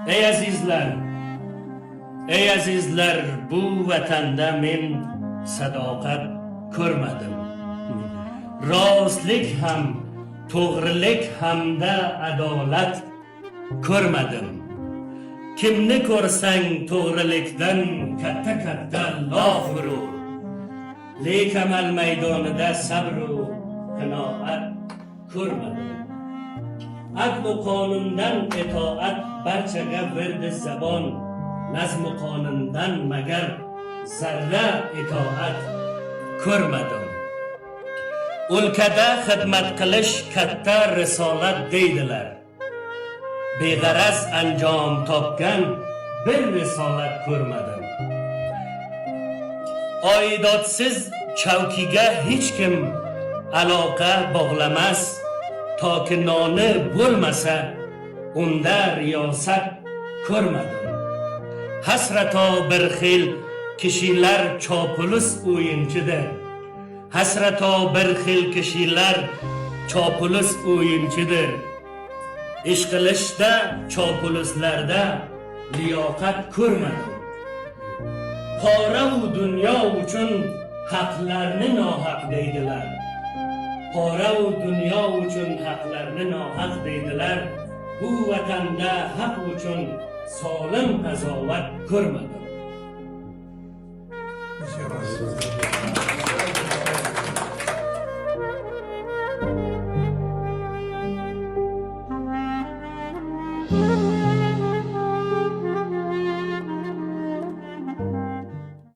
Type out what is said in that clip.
Ey azizlar, ey azizlar, bu vatanda men sadoqat ko'rmadim. Rostlik ham, to'g'rilik hamda adolat ko'rmadim. Kimni ko'rsang to'g'rilikdan katta lof urur. Lek amal maydonida sabru qanoat ko'rmadim. Adl-u qonundan itoat barchaga berdi zabon. Nazm-u qonundan magar zarra itoat ko'rmadim. O'lkada xizmat qilish katta risolat deydilar. Beg'araz anjom topgan bir risolat ko'rmadim. Oidotsiz chavkiga hech kim aloqa bog'lamas. Toki noni bo'lmasa unda riyosat ko'rmadim. Hasrato bir xil kishilar chopulus o'yinchidir. Hasrato bir xil kishilar chopulus o'yinchidir. Ish qilishda chopuluslarda liyoqat ko'rmadim. Pora u dunyo uchun haqlarni nohaq deydilar. Pora u dunyo uchun haqlarni nohaq deydilar. Bu vatanda haq uchun solim qazovat ko'rmadim.